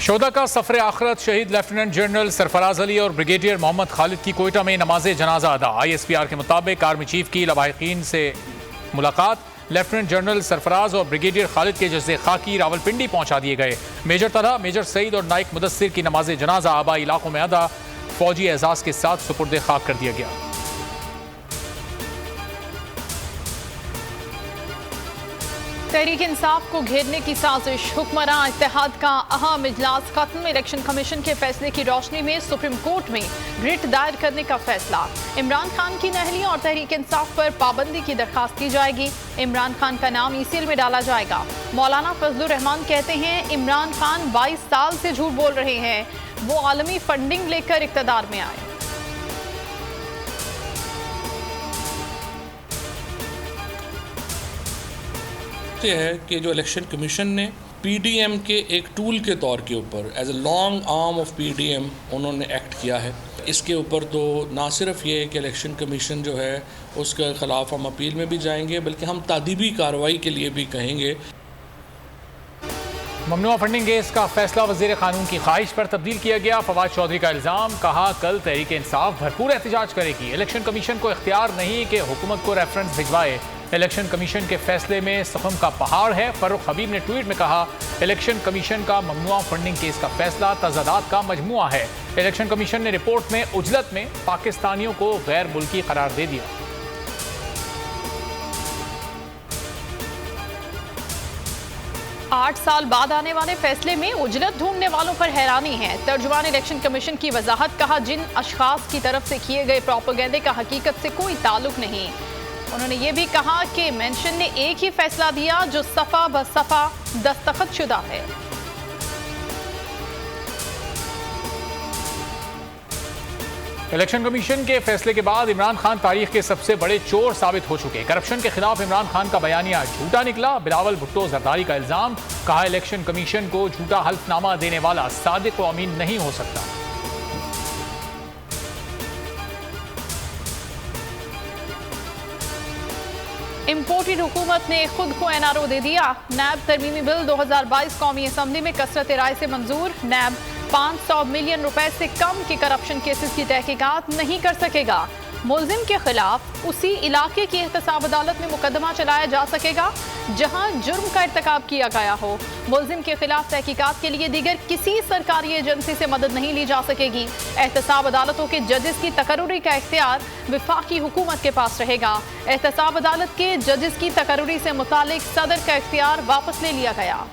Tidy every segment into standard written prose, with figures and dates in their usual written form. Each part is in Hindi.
शोधा का सफर आखिरत शहीद लेफ्टिनेंट जनरल सरफराज अली और ब्रिगेडियर मोहम्मद खालिद की कोयटा में नमाज जनाजा अदा। ISPR के मुताबिक आर्मी चीफ की लवाहिकीन से मुलाकात, लेफ्टिनेंट जनरल सरफराज और ब्रिगेडियर खालिद के जज़े खाकी रावलपिंडी पहुंचा दिए गए। मेजर तलहा, मेजर सईद और नाइक मुदस्सिर की नमाज जनाजा आबाई इलाकों में अदा, फौजी एजाज के साथ सुपुर्द खाक कर दिया गया। तहरीक इंसाफ को घेरने की साजिश, हुक्मरान इत्तेहाद का अहम इजलास खत्म। इलेक्शन कमीशन के फैसले की रोशनी में सुप्रीम कोर्ट में रिट दायर करने का फैसला। इमरान खान की नहली और तहरीक इंसाफ पर पाबंदी की दरखास्त की जाएगी। इमरान खान का नाम ECL में डाला जाएगा। मौलाना फजलुर रहमान कहते हैं इमरान खान 22 साल से झूठ बोल रहे हैं, वो आलमी फंडिंग लेकर इक़्तिदार में आए। है कि जो इलेक्शन कमीशन ने PDM के एक टूल के तौर के ऊपर as a long arm of PDM उन्होंने एक्ट किया है। इसके ऊपर तो ना सिर्फ ये कि इलेक्शन कमीशन जो है उसके ख़िलाफ़ हम अपील में भी जाएंगे, बल्कि हम तादीबी कार्रवाई के लिए भी कहेंगे। ममनुआ फंडिंग केस का फैसला वज़ीर क़ानून की ख्वाहिश पर तब्दील किया गया। फवाद चौधरी का इल्ज़ाम, कहा कल तहरीक इंसाफ भरपूर एहतजाज करेगी। इलेक्शन कमीशन को इख्तियार नहीं कि हुकूमत को रेफरेंस भिजवाए। इलेक्शन कमीशन के फैसले में सहम का पहाड़ है। फर्रुख हबीब ने ट्वीट में कहा इलेक्शन कमीशन का ममनुआ फंडिंग केस का फैसला तज़ादात का मजमुआ है। इलेक्शन कमीशन ने रिपोर्ट में उजलत में पाकिस्तानियों को गैर मुल्की करार दे दिया। आठ साल बाद आने वाले फैसले में उजलत ढूंढने वालों पर हैरानी है। तर्जुमान इलेक्शन कमीशन की वजाहत, कहा जिन अशखास की तरफ से किए गए प्रोपेगेंडे का हकीकत से कोई ताल्लुक नहीं। उन्होंने ये भी कहा कि मेंशन ने एक ही फैसला दिया जो सफ़ा ब सफ़ा दस्तखत शुदा है। इलेक्शन कमीशन के फैसले के बाद इमरान खान तारीख के सबसे बड़े चोर साबित हो चुके। करप्शन के खिलाफ इमरान खान का बयानिया झूठा निकला। बिलावल भुट्टो जरदारी का इल्जाम, कहा इलेक्शन कमीशन को झूठा हल्फनामा देने वाला सादिक व अमीन नहीं हो सकता। इम्पोर्टेड हुकूमत ने खुद को NRO दे दिया। नैब तरमीमी बिल 2022 कौमी असम्बली में कसरत राय से मंजूर। नैब 500 मिलियन रुपए से कम के करप्शन केसेस की तहकीकात नहीं कर सकेगा। मुलजिम के खिलाफ उसी इलाके की एहतसाब अदालत में मुकदमा चलाया जा सकेगा जहां जुर्म का इर्तकाब किया गया हो। मुलजिम के खिलाफ तहकीकात के लिए दीगर किसी सरकारी एजेंसी से मदद नहीं ली जा सकेगी। एहतसाब अदालतों के जजेस की तकर्रुरी का इख्तियार वफाकी हुकूमत के पास रहेगा। एहतसाब अदालत के जजेस की तकर्रुरी से मुतालिक सदर का इख्तियार वापस ले लिया गया।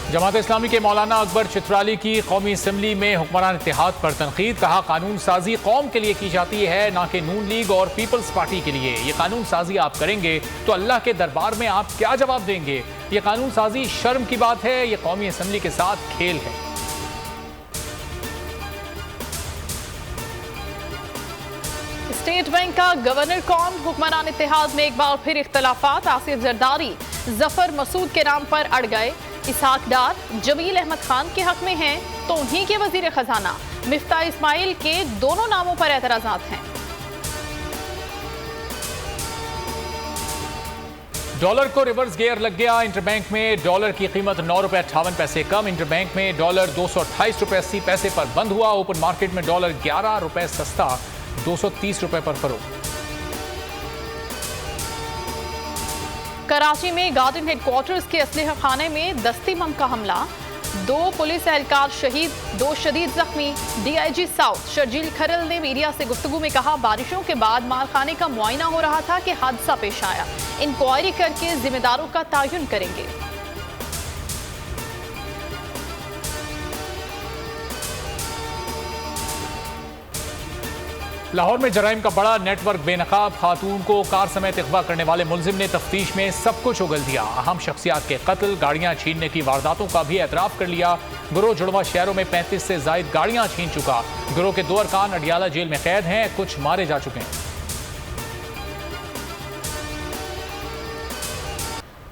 जमात इस्लामी के मौलाना अकबर चित्राली की कौमी असम्बली में हुक्मरान इत्तेहाद पर तनकीद, कहा कानून साजी कौम के लिए की जाती है, ना कि नून लीग और पीपल्स पार्टी के लिए। ये कानून साजी आप करेंगे तो अल्लाह के दरबार में आप क्या जवाब देंगे? ये कानून साजी शर्म की बात है, ये कौमी असम्बली के साथ खेल है। स्टेट बैंक का गवर्नर कौन? हुक्मरान इत्तेहाद में एक बार फिर इख्तलाफात। आसिफ जरदारी जफर मसूद के नाम पर अड़ गए। इसहाक डार जमील अहमद खान के हक में हैं तो उन्हीं के वजीर खजाना मिफ्ता इस्माइल के दोनों नामों पर एतराजात हैं। डॉलर को रिवर्स गियर लग गया। इंटरबैंक में डॉलर की कीमत 9 रुपये 58 पैसे कम। इंटरबैंक में डॉलर 228 रुपये 80 पैसे पर बंद हुआ। ओपन मार्केट में डॉलर 11 रुपये सस्ता 230 रुपये पर फरोख्त। कराची में गार्डन हेडक्वार्टर्स के असलहा खाने में दस्ती बम का हमला, 2 पुलिस एहलकार शहीद, 2 शदीद जख्मी। DIG साउथ शर्जील खरल ने मीडिया से गुफ्तगू में कहा बारिशों के बाद मालखाने का मुआयना हो रहा था कि हादसा पेश आया। इंक्वायरी करके जिम्मेदारों का तयन करेंगे। लाहौर में जराइम का बड़ा नेटवर्क बेनकाब, खातून को कार समेत अगवा करने वाले मुलजिम ने तफ्तीश में सब कुछ उगल दिया। अहम शख्सियात के कत्ल, गाड़ियां छीनने की वारदातों का भी एतराफ कर लिया। गिरोह जुड़वा शहरों में 35 से जायद गाड़ियां छीन चुका। गिरोह के 2 अरकान अडियाला जेल में कैद हैं, कुछ मारे जा चुके हैं।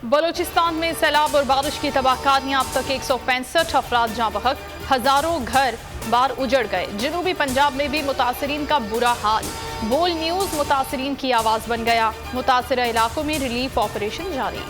बलूचिस्तान में सैलाब और बारिश की तबाहकारियां, अब तक 165 अफराद जाँ बहक, हजारों घर बार उजड़ गए। जनूबी पंजाब में भी मुतासरीन का बुरा हाल। बोल न्यूज मुतासरीन की आवाज बन गया। मुतासरा इलाकों में रिलीफ ऑपरेशन जारी।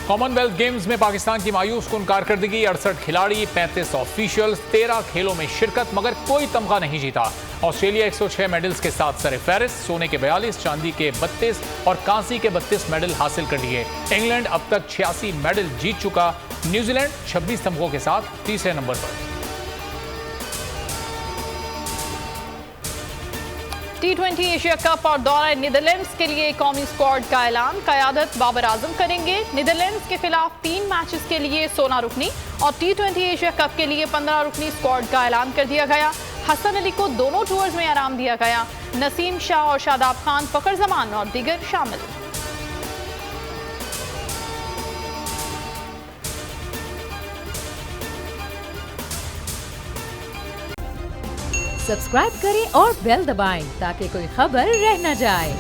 कॉमनवेल्थ गेम्स में पाकिस्तान की मायूस कुन कारकर्दगी, 68 खिलाड़ी, 35 ऑफिशियल्स, 13 खेलों में शिरकत मगर कोई तमगा नहीं जीता। ऑस्ट्रेलिया 106 मेडल्स के साथ सरे फहरिस्त, सोने के 42, चांदी के 32 और कांसी के 32 मेडल हासिल कर लिए। इंग्लैंड अब तक 86 मेडल जीत चुका। न्यूजीलैंड 26 तमगों के साथ तीसरे नंबर पर। T20 एशिया कप और दौरा नीदरलैंड्स के लिए कौमी स्क्वाड का ऐलान। क़यादत बाबर आजम करेंगे। नीदरलैंड्स के खिलाफ 3 मैचेस के लिए 16 रुकनी और T20 एशिया कप के लिए 15 रुकनी स्क्वाड का ऐलान कर दिया गया। हसन अली को दोनों टूर्स में आराम दिया गया। नसीम शाह और शादाब खान, फखर जमान और दीगर शामिल। सब्सक्राइब करें और बेल दबाएं ताकि कोई खबर रह न जाए।